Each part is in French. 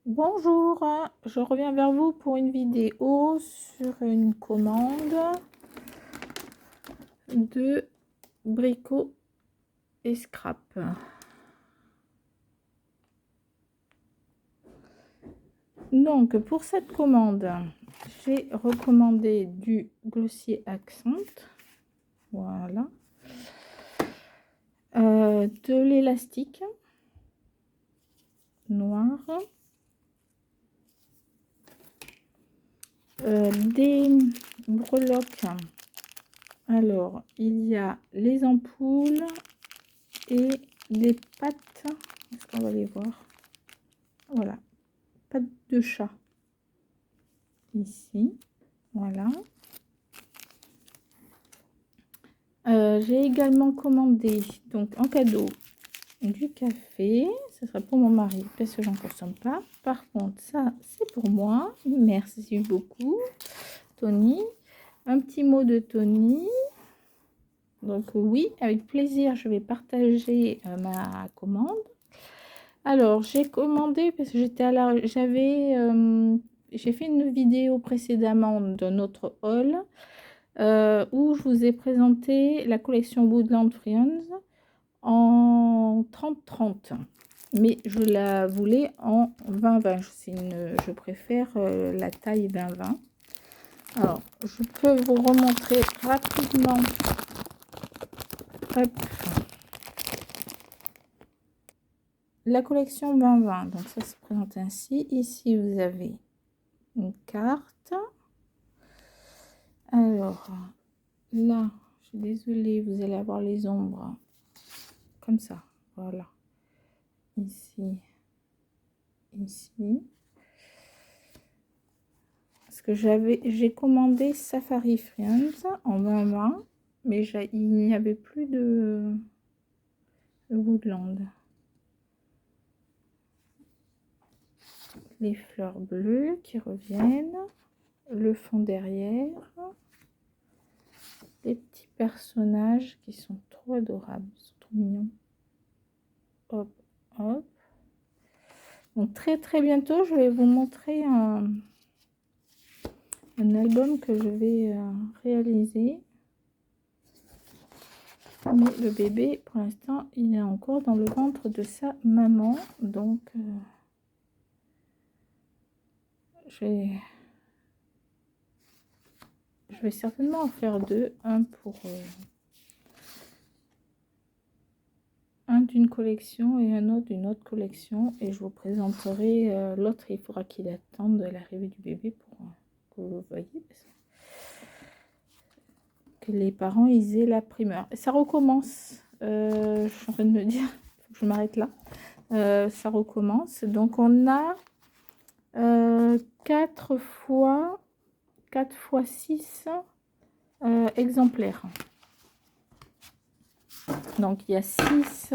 Bonjour, je reviens vers vous pour une vidéo sur une commande de Brico et Scrap. Donc pour cette commande, j'ai recommandé du glossier accent, voilà, de l'élastique noir, des breloques. Alors il y a les ampoules et des pattes. Est-ce qu'on va les voir? Voilà, pattes de chat ici, voilà. J'ai également commandé donc en cadeau du café. Ce sera pour mon mari parce que j'en consomme pas. Par contre ça c'est pour moi, merci beaucoup Tony. Un petit mot de Tony. Donc oui, avec plaisir je vais partager ma commande. Alors j'ai commandé parce que j'étais à la j'ai fait une vidéo précédemment de notre haul où je vous ai présenté la collection Woodland Friends en 30-30, mais je la voulais en 20-20. Je préfère la taille 20-20. Alors je peux vous remontrer rapidement. Hop. La collection 20-20, donc ça se présente ainsi. Ici vous avez une carte. Alors là, je suis désolée, vous allez avoir les ombres comme ça, voilà, ici, ici, parce que j'ai commandé Safari Friends en 2020, mais il n'y avait plus de Woodland. Les fleurs bleues qui reviennent, le fond derrière, les petits personnages qui sont trop adorables, ils sont trop mignons. Hop, hop. Donc très bientôt, je vais vous montrer un album que je vais réaliser. Mais le bébé, pour l'instant, il est encore dans le ventre de sa maman. Donc, je vais certainement en faire deux. Un pour un d'une collection et un autre d'une autre collection. Et je vous présenterai l'autre. Il faudra qu'il attende l'arrivée du bébé pour que vous le voyez. Parce que les parents, ils aient la primeur. Et ça recommence. Je suis en train de me dire, il faut que je m'arrête là. Ça recommence. Donc, on a 4 fois 6 exemplaires. Donc il y a 6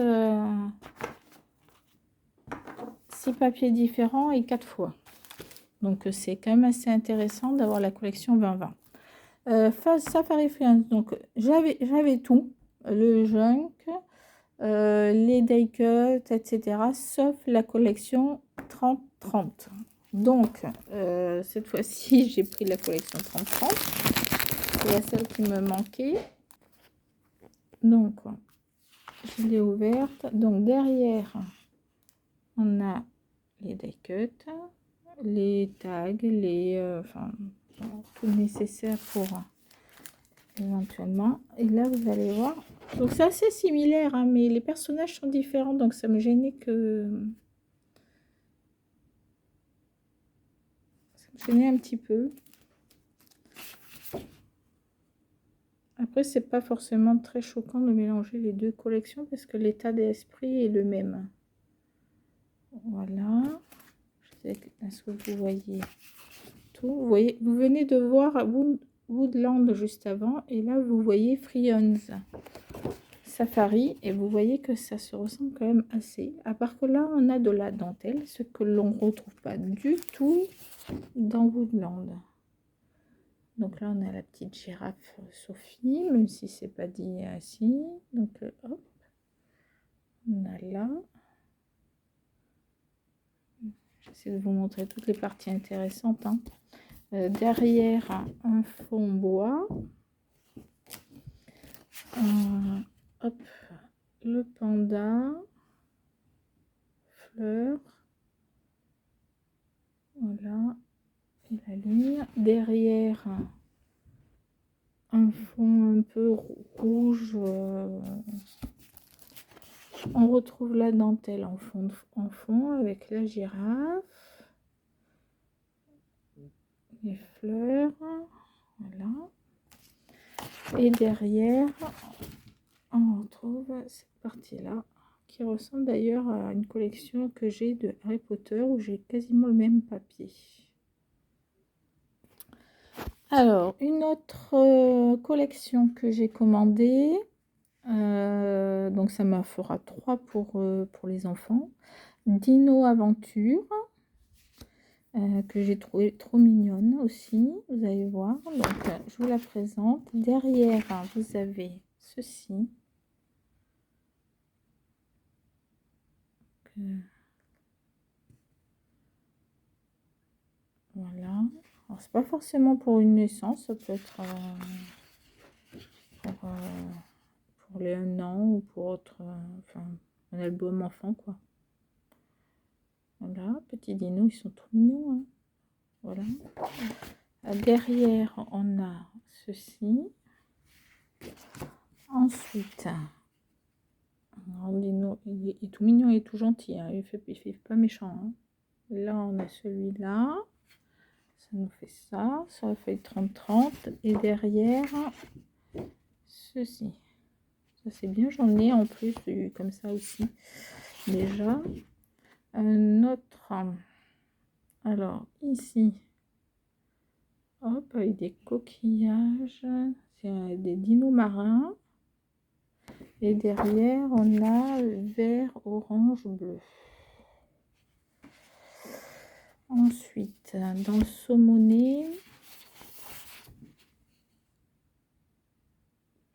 papiers différents et 4 fois. Donc c'est quand même assez intéressant d'avoir la collection 20-20. Safari Friends, donc j'avais tout, le junk, les die cuts, etc. sauf la collection 30-30. Donc cette fois-ci j'ai pris la collection 30-30. C'est la seule qui me manquait. Donc je l'ai ouverte. Donc derrière on a les die cuts, les tags, enfin tout nécessaire pour éventuellement. Et là vous allez voir, donc c'est assez similaire hein, mais les personnages sont différents, donc ça me gênait un petit peu. Après c'est pas forcément très choquant de mélanger les deux collections parce que l'état d'esprit est le même. Voilà, est-ce que vous voyez tout? Vous voyez, vous venez de voir Woodland juste avant et là vous voyez Friends Safari et vous voyez que ça se ressemble quand même assez, à part que là on a de la dentelle, ce que l'on retrouve pas du tout dans Woodland. Donc là on a la petite girafe Sophie, même si c'est pas dit ainsi. Donc hop, on a là, essayer de vous montrer toutes les parties intéressantes. Hein. Derrière, un fond bois. Hop, le panda. Fleur. Voilà. Et la ligne. Derrière, un fond un peu rouge. On retrouve la dentelle en fond avec la girafe. Les fleurs, voilà. Et derrière, on retrouve cette partie-là, qui ressemble d'ailleurs à une collection que j'ai de Harry Potter, où j'ai quasiment le même papier. Alors, une autre collection que j'ai commandée, donc ça me fera 3 pour les enfants. Dino Aventure. Que j'ai trouvé trop mignonne aussi, vous allez voir. Donc je vous la présente. Derrière vous avez ceci, voilà. Alors c'est pas forcément pour une naissance, ça peut être pour les 1 an ou pour autre, enfin un album enfant quoi. Voilà, petits dinos, ils sont trop mignons, hein. Voilà. Derrière on a ceci. Ensuite, Dino, il est tout mignon et tout gentil, hein. Il fait pas méchant, hein. Là on a celui-là, ça nous fait ça sur la feuille 30-30. Et derrière ceci, ça c'est bien, j'en ai en plus comme ça aussi déjà. Un autre, alors ici, hop, avec des coquillages, c'est des dinos marins. Et derrière, on a vert, orange, bleu. Ensuite, dans le saumoné,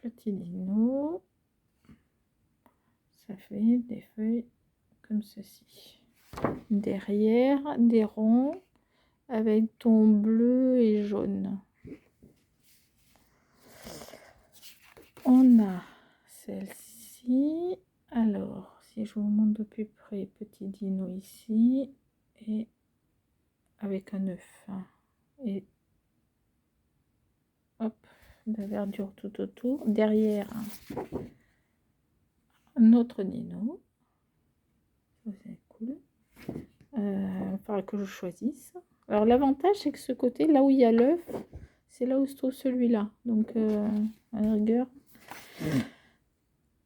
petit dino. Ça fait des feuilles comme ceci. Derrière, des ronds avec ton bleu et jaune. On a celle-ci. Alors, si je vous montre de plus près, petit dino ici, et avec un œuf. Et hop, de la verdure tout autour. Derrière, un autre dino. Ça, c'est cool. Il faudra que je choisisse. Alors, l'avantage, c'est que ce côté, là où il y a l'œuf, c'est là où se trouve celui-là. Donc, à la rigueur,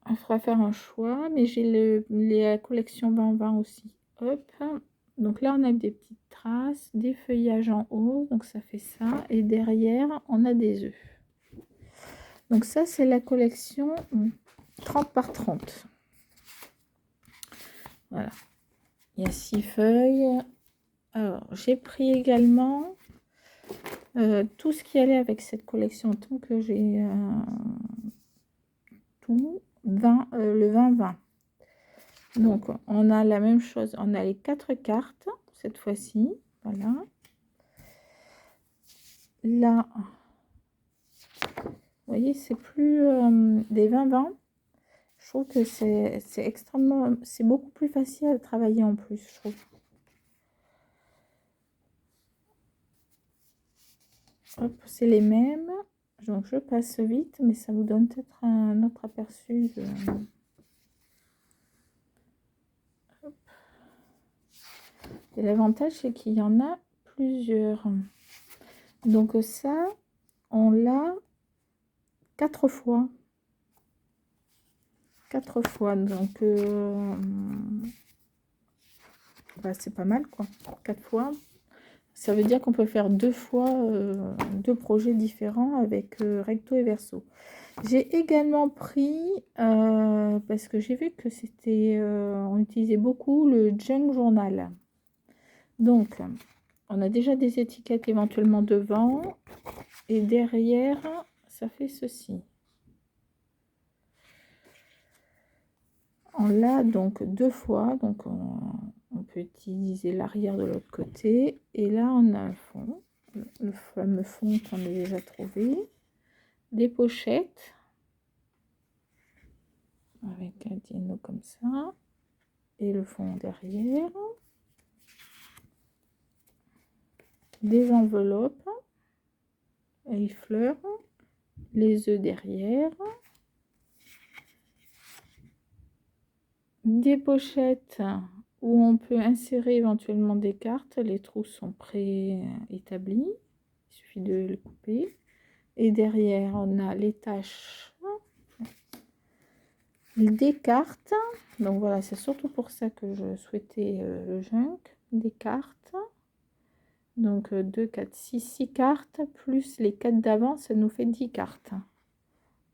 il faudra faire un choix. Mais j'ai la collection 20-20 aussi. Hop. Donc là, on a des petites traces, des feuillages en haut. Donc, ça fait ça. Et derrière, on a des œufs. Donc, ça, c'est la collection 30 par 30. Voilà. Il y a 6 feuilles. Alors, j'ai pris également tout ce qui allait avec cette collection. Tant que j'ai tout, le 20-20. Donc, on a la même chose. On a les 4 cartes, cette fois-ci. Voilà. Là, vous voyez, c'est plus des 20-20. Je trouve que c'est extrêmement... C'est beaucoup plus facile à travailler en plus, je trouve. Hop, c'est les mêmes. Donc, je passe vite, mais ça vous donne peut-être un autre aperçu de... Et l'avantage, c'est qu'il y en a plusieurs. Donc ça, on l'a 4 fois. 4 fois. Donc, bah, c'est pas mal, quoi. 4 fois. Ça veut dire qu'on peut faire 2 fois 2 projets différents avec recto et verso. J'ai également pris, parce que j'ai vu que c'était, on utilisait beaucoup le junk journal. Donc, on a déjà des étiquettes éventuellement devant. Et derrière, ça fait ceci. On l'a donc 2 fois. Donc, On peut utiliser l'arrière de l'autre côté. Et là, on a un fond, le fameux fond qu'on a déjà trouvé. Des pochettes avec un dino comme ça. Et le fond derrière. Des enveloppes. Et fleurs. Les œufs derrière. Des pochettes où on peut insérer éventuellement des cartes. Les trous sont préétablis. Il suffit de les couper. Et derrière, on a les taches des cartes. Donc voilà, c'est surtout pour ça que je souhaitais le junk. Des cartes. Donc 2, 4, 6 cartes. Plus les 4 d'avant, ça nous fait 10 cartes.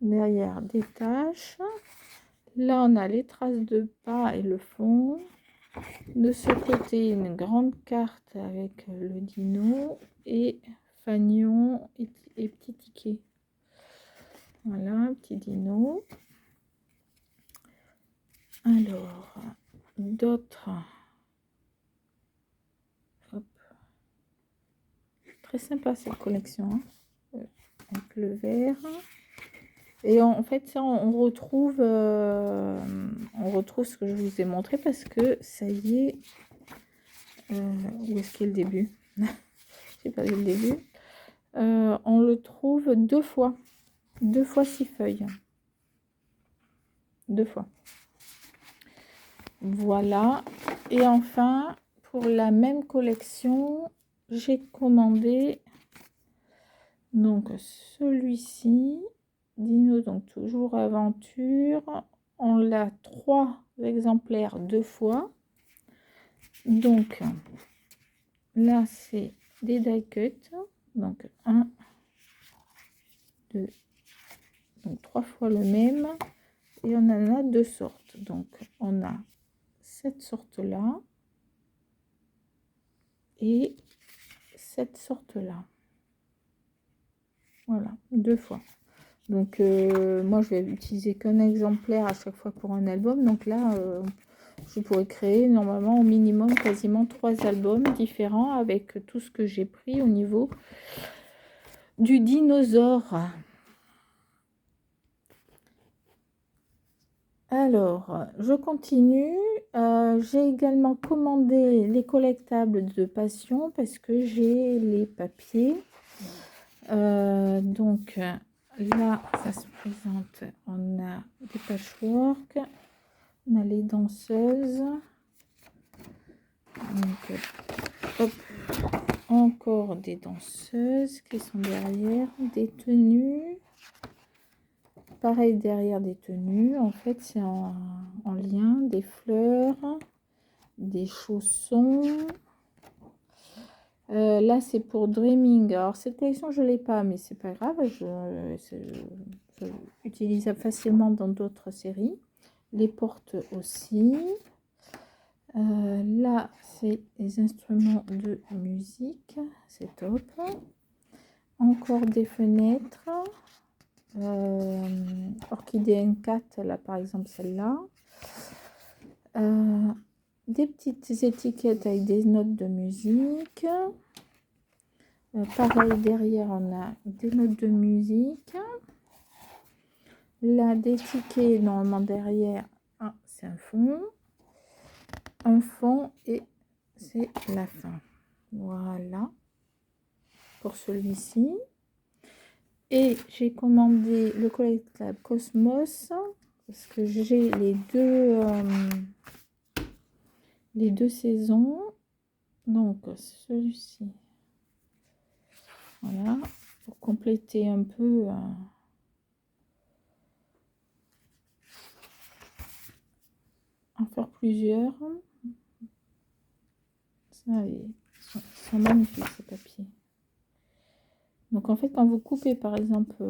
Derrière, des taches. Là, on a les traces de pas et le fond. De ce côté, une grande carte avec le dino et fanion et petit ticket. Voilà, un petit dino. Alors, d'autres. Très sympa cette collection. Hein. Avec le vert. Et en fait, ça, on retrouve ce que je vous ai montré parce que ça y est. Où est-ce qu'il y a le début? J'ai pas vu le début. On le trouve 2 fois. 2 fois 6 feuilles. 2 fois. Voilà. Et enfin, pour la même collection, j'ai commandé donc celui-ci. Dino, donc toujours aventure. On l'a 3 exemplaires 2 fois. Donc là, c'est des die cuts. Donc 1, 2, donc 3 fois le même. Et on en a 2 sortes. Donc on a cette sorte-là et cette sorte-là. Voilà, 2 fois. Donc moi je vais utiliser qu'un exemplaire à chaque fois pour un album. Donc là je pourrais créer normalement au minimum quasiment 3 albums différents avec tout ce que j'ai pris au niveau du dinosaure. Alors je continue. J'ai également commandé les collectables de Passion parce que j'ai les papiers. Donc là, ça se présente. On a des patchwork, on a les danseuses. Donc, hop, encore des danseuses qui sont derrière, des tenues. Pareil derrière des tenues. En fait, c'est en lien des fleurs, des chaussons. Là, c'est pour Dreaming. Alors, cette collection, je ne l'ai pas, mais c'est pas grave. Je utilisable facilement dans d'autres séries. Les portes aussi. Là, c'est les instruments de musique. C'est top. Encore des fenêtres. Orchidée N4, là, par exemple, celle-là. Des petites étiquettes avec des notes de musique. Pareil, derrière, on a des notes de musique. Là, des tickets, normalement, derrière, c'est un fond. Un fond et c'est la fin. Voilà. Pour celui-ci. Et j'ai commandé le collectable Cosmos. Parce que j'ai les deux saisons. Donc, celui-ci. Voilà, pour compléter un peu en faire plusieurs. Ça, ils sont magnifiques ces papiers. Donc en fait, quand vous coupez par exemple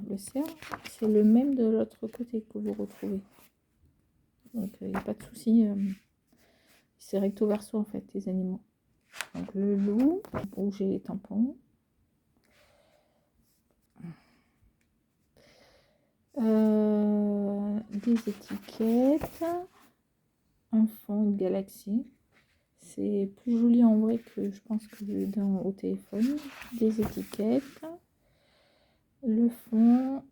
le cerf, c'est le même de l'autre côté que vous retrouvez. Donc il n'y a pas de souci. C'est recto verso en fait, les animaux. Donc le loup, où j'ai les tampons. Des étiquettes, un fond, une galaxie. c'est plus joli en vrai que je pense que au téléphone. Des étiquettes, le fond,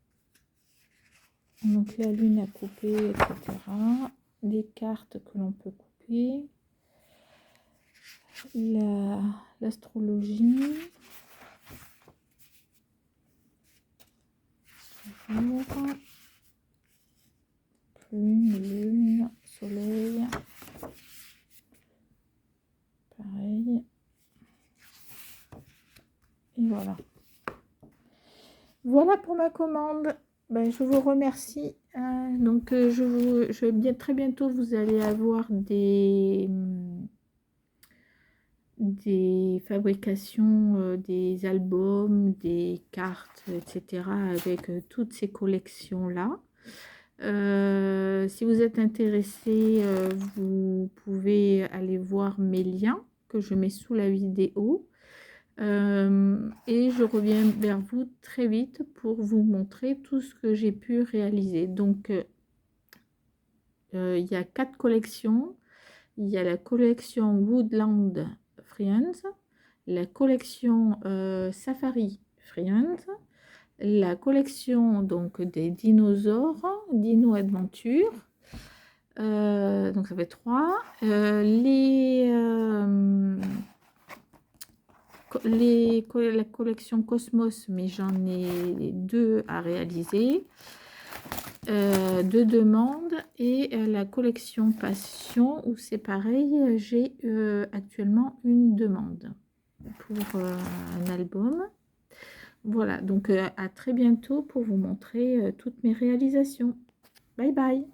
donc la lune à couper, etc. Des cartes que l'on peut couper, l'astrologie, lune, soleil, pareil, et voilà. Voilà pour ma commande. Ben, je vous remercie. Donc, très bientôt, vous allez avoir des fabrications, des albums, des cartes, etc. avec toutes ces collections-là. Si vous êtes intéressé, vous pouvez aller voir mes liens que je mets sous la vidéo. Et je reviens vers vous très vite pour vous montrer tout ce que j'ai pu réaliser. Donc, il y a 4 collections. Il y a la collection Woodland Friends, la collection Safari Friends, la collection donc des dinosaures, Dino Adventure. Donc ça fait 3. La collection Cosmos, mais j'en ai 2 à réaliser, 2 demandes, et la collection Passion où c'est pareil, j'ai actuellement une demande pour un album. Voilà, donc à très bientôt pour vous montrer toutes mes réalisations. Bye bye.